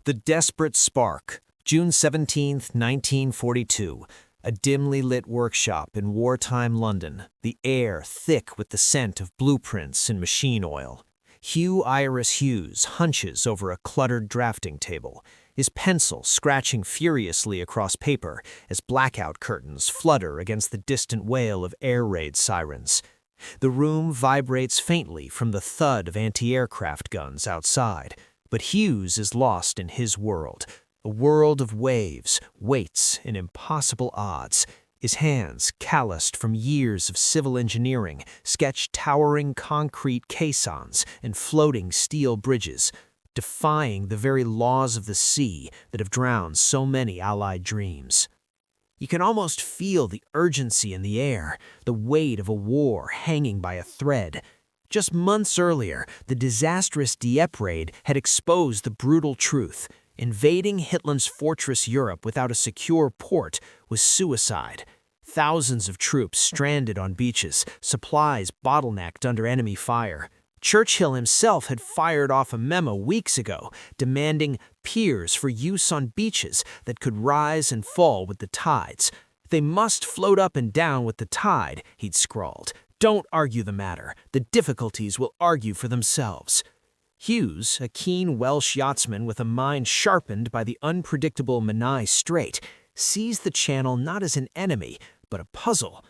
The Desperate Spark, June 17, 1942. A dimly lit workshop in wartime London, the air thick with the scent of blueprints and machine oil. Hugh Iris Hughes hunches over a cluttered drafting table, his pencil scratching furiously across paper as blackout curtains flutter against the distant wail of air raid sirens. The room vibrates faintly from the thud of anti-aircraft guns outside, but Hughes is lost in his world, a world of waves, weights, and impossible odds. His hands, calloused from years of civil engineering, sketch towering concrete caissons and floating steel bridges, defying the very laws of the sea that have drowned so many Allied dreams. You can almost feel the urgency in the air, the weight of a war hanging by a thread. Just months earlier, the disastrous Dieppe raid had exposed the brutal truth. Invading Hitler's fortress Europe without a secure port was suicide. Thousands of troops stranded on beaches, supplies bottlenecked under enemy fire. Churchill himself had fired off a memo weeks ago demanding piers for use on beaches that could rise and fall with the tides. They must float up and down with the tide, he'd scrawled. Don't argue the matter. The difficulties will argue for themselves. Hughes, a keen Welsh yachtsman with a mind sharpened by the unpredictable Menai Strait, sees the channel not as an enemy, but a puzzle.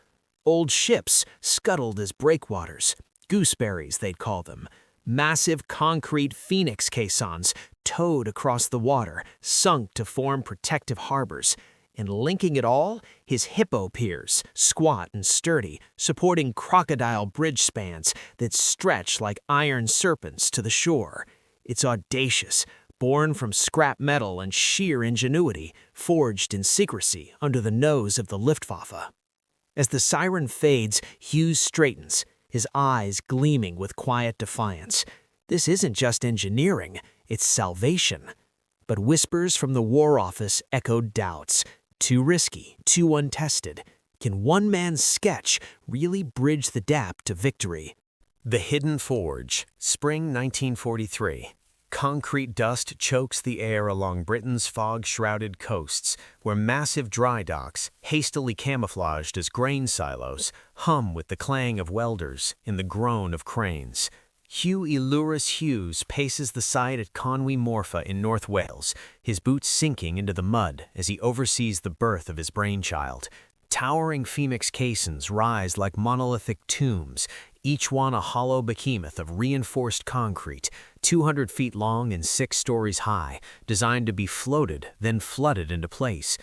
Old ships scuttled as breakwaters, gooseberries they'd call them, massive concrete phoenix caissons towed across the water, sunk to form protective harbors. And linking it all, his hippo piers, squat and sturdy, supporting crocodile bridge spans that stretch like iron serpents to the shore. It's audacious, born from scrap metal and sheer ingenuity, forged in secrecy under the nose of the Luftwaffe. As the siren fades, Hughes straightens, his eyes gleaming with quiet defiance. This isn't just engineering, it's salvation. But whispers from the War Office echoed doubts. Too risky, too untested. Can one man's sketch really bridge the gap to victory? The Hidden Forge, spring 1943. Concrete dust chokes the air along Britain's fog-shrouded coasts, where massive dry docks, hastily camouflaged as grain silos, hum with the clang of welders and the groan of cranes. Hugh Elurus Hughes paces the site at Conwy Morfa in North Wales, his boots sinking into the mud as he oversees the birth of his brainchild. Towering phoenix caissons rise like monolithic tombs, each one a hollow behemoth of reinforced concrete, 200 feet long and 6 stories high, designed to be floated, then flooded into place.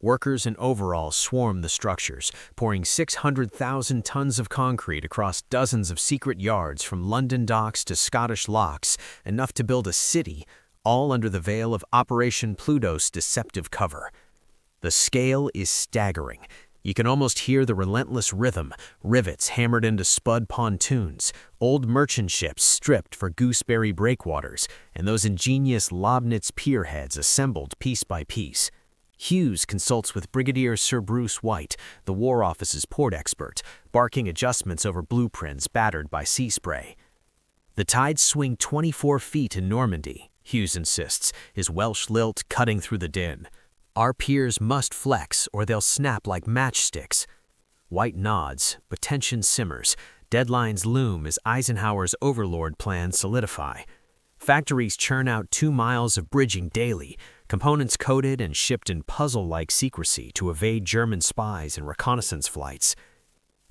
Workers in overalls swarm the structures, pouring 600,000 tons of concrete across dozens of secret yards from London docks to Scottish locks, enough to build a city, all under the veil of Operation Pluto's deceptive cover. The scale is staggering. You can almost hear the relentless rhythm, rivets hammered into spud pontoons, old merchant ships stripped for gooseberry breakwaters, and those ingenious Lobnitz pierheads assembled piece by piece. Hughes consults with Brigadier Sir Bruce White, the War Office's port expert, barking adjustments over blueprints battered by sea spray. The tides swing 24 feet in Normandy, Hughes insists, his Welsh lilt cutting through the din. Our piers must flex or they'll snap like matchsticks. White nods, but tension simmers. Deadlines loom as Eisenhower's Overlord plans solidify. Factories churn out 2 miles of bridging daily, components coded and shipped in puzzle-like secrecy to evade German spies and reconnaissance flights.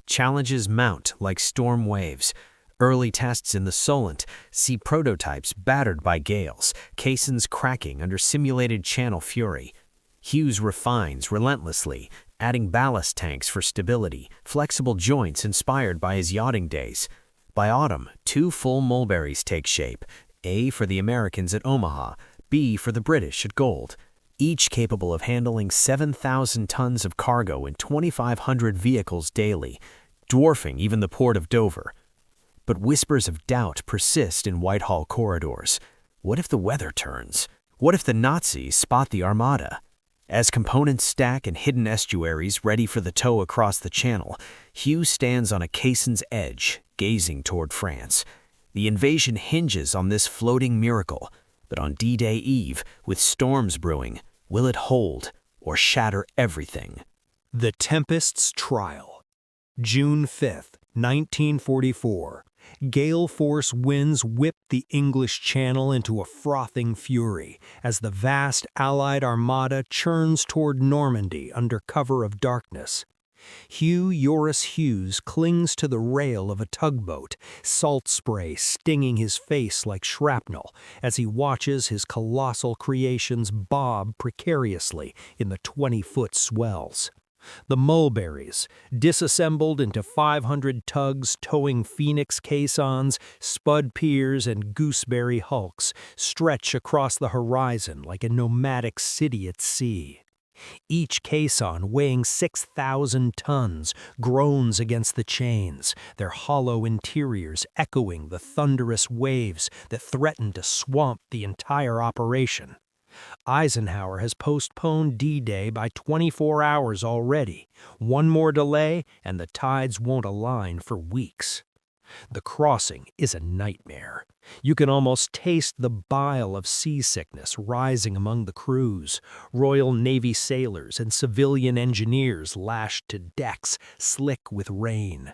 Challenges mount like storm waves. Early tests in the Solent see prototypes battered by gales, caissons cracking under simulated channel fury. Hughes refines relentlessly, adding ballast tanks for stability, flexible joints inspired by his yachting days. By autumn, 2 full mulberries take shape, A for the Americans at Omaha, B for the British at Gold, each capable of handling 7,000 tons of cargo and 2,500 vehicles daily, dwarfing even the port of Dover. But whispers of doubt persist in Whitehall corridors. What if the weather turns? What if the Nazis spot the Armada? As components stack in hidden estuaries ready for the tow across the channel, Hughes stands on a caisson's edge, gazing toward France. The invasion hinges on this floating miracle. But on D-Day Eve, with storms brewing, will it hold or shatter everything? The Tempest's Trial. June 5, 1944. Gale force winds whipped the English Channel into a frothing fury as the vast Allied armada churns toward Normandy under cover of darkness. Hugh Eurus Hughes clings to the rail of a tugboat, salt spray stinging his face like shrapnel as he watches his colossal creations bob precariously in the 20-foot swells. The Mulberries, disassembled into 500 tugs towing Phoenix caissons, Spud piers, and Gooseberry hulks, stretch across the horizon like a nomadic city at sea. Each caisson, weighing 6,000 tons, groans against the chains, their hollow interiors echoing the thunderous waves that threaten to swamp the entire operation. Eisenhower has postponed D-Day by 24 hours already. One more delay, and the tides won't align for weeks. The crossing is a nightmare. You can almost taste the bile of seasickness rising among the crews, Royal Navy sailors and civilian engineers lashed to decks slick with rain.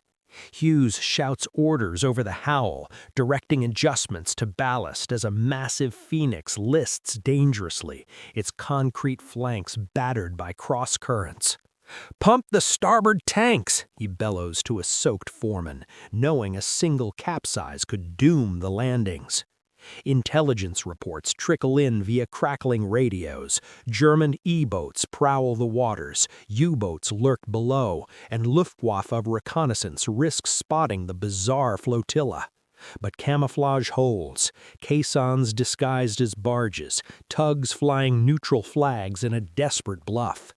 Hughes shouts orders over the howl, directing adjustments to ballast as a massive Phoenix lists dangerously, its concrete flanks battered by cross currents. "Pump the starboard tanks," he bellows to a soaked foreman, knowing a single capsize could doom the landings. Intelligence reports trickle in via crackling radios. German E-boats prowl the waters, U-boats lurk below, and Luftwaffe reconnaissance risks spotting the bizarre flotilla. But camouflage holds, caissons disguised as barges, tugs flying neutral flags in a desperate bluff.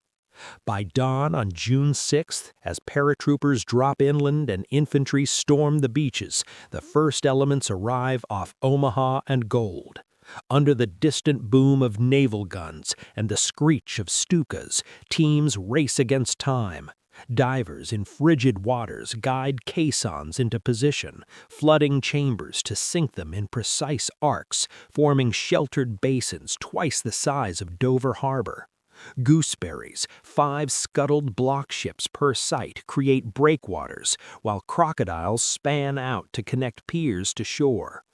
By dawn on June 6th, as paratroopers drop inland and infantry storm the beaches, the first elements arrive off Omaha and Gold. Under the distant boom of naval guns and the screech of Stukas, teams race against time. Divers in frigid waters guide caissons into position, flooding chambers to sink them in precise arcs, forming sheltered basins twice the size of Dover Harbor. Gooseberries, 5 scuttled block ships per site, create breakwaters, while crocodiles span out to connect piers to shore.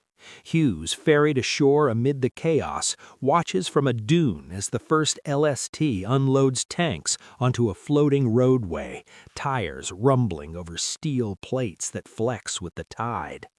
Hughes, ferried ashore amid the chaos, watches from a dune as the first LST unloads tanks onto a floating roadway, tires rumbling over steel plates that flex with the tide.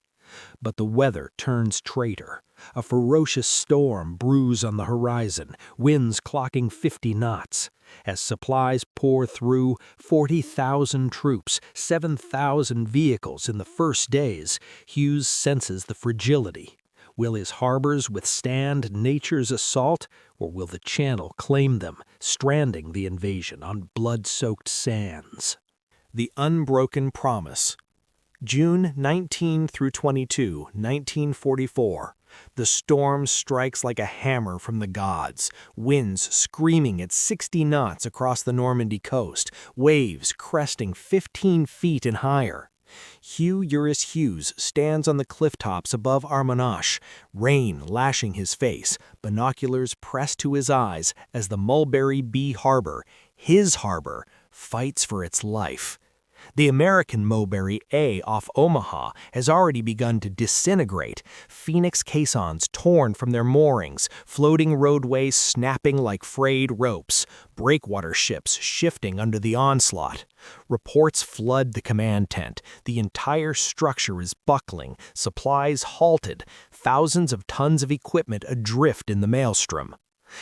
But the weather turns traitor. A ferocious storm brews on the horizon, winds clocking 50 knots. As supplies pour through, 40,000 troops, 7,000 vehicles in the first days, Hughes senses the fragility. Will his harbors withstand nature's assault, or will the Channel claim them, stranding the invasion on blood-soaked sands? The Unbroken Promise. June 19 through 22, 1944. The storm strikes like a hammer from the gods, winds screaming at 60 knots across the Normandy coast, waves cresting 15 feet and higher. Hugh Eurus Hughes stands on the cliff tops above Armonasche, rain lashing his face, binoculars pressed to his eyes as the Mulberry Bee Harbor, his harbor, fights for its life. The American Mulberry A off Omaha has already begun to disintegrate, Phoenix caissons torn from their moorings, floating roadways snapping like frayed ropes, breakwater ships shifting under the onslaught. Reports flood the command tent. The entire structure is buckling, supplies halted, thousands of tons of equipment adrift in the maelstrom.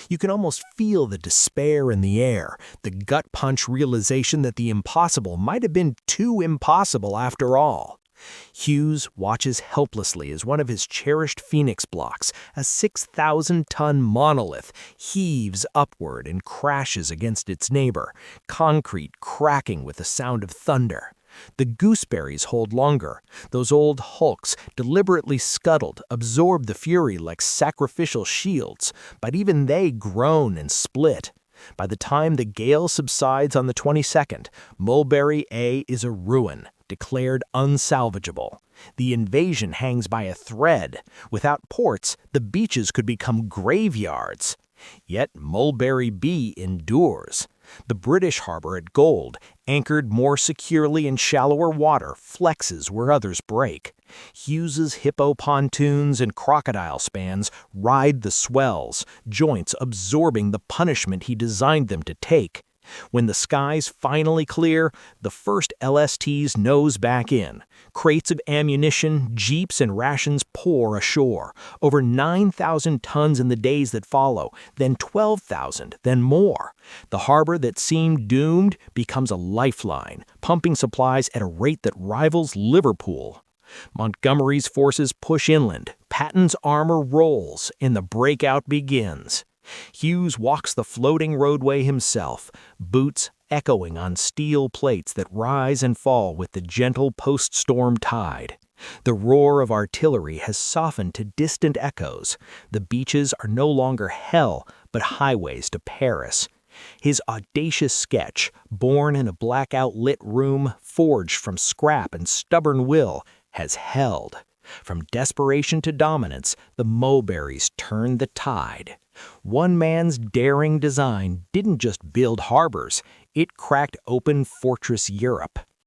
You can almost feel the despair in the air, the gut-punch realization that the impossible might have been too impossible after all. Hughes watches helplessly as one of his cherished Phoenix blocks, a 6,000-ton monolith, heaves upward and crashes against its neighbor, concrete cracking with the sound of thunder. The Gooseberries hold longer. Those old hulks, deliberately scuttled, absorb the fury like sacrificial shields, but even they groan and split. By the time the gale subsides on the 22nd, Mulberry A is a ruin, declared unsalvageable. The invasion hangs by a thread. Without ports, the beaches could become graveyards. Yet Mulberry Bee endures. The British harbor at Gold, anchored more securely in shallower water, flexes where others break. Hughes's hippo pontoons and crocodile spans ride the swells, joints absorbing the punishment he designed them to take. When the skies finally clear, the first LSTs nose back in. Crates of ammunition, jeeps, and rations pour ashore. Over 9,000 tons in the days that follow, then 12,000, then more. The harbor that seemed doomed becomes a lifeline, pumping supplies at a rate that rivals Liverpool. Montgomery's forces push inland, Patton's armor rolls, and the breakout begins. Hughes walks the floating roadway himself, boots echoing on steel plates that rise and fall with the gentle post-storm tide. The roar of artillery has softened to distant echoes. The beaches are no longer hell, but highways to Paris. His audacious sketch, born in a blackout-lit room, forged from scrap and stubborn will, has held. From desperation to dominance, the Mulberries turned the tide. One man's daring design didn't just build harbors, it cracked open Fortress Europe.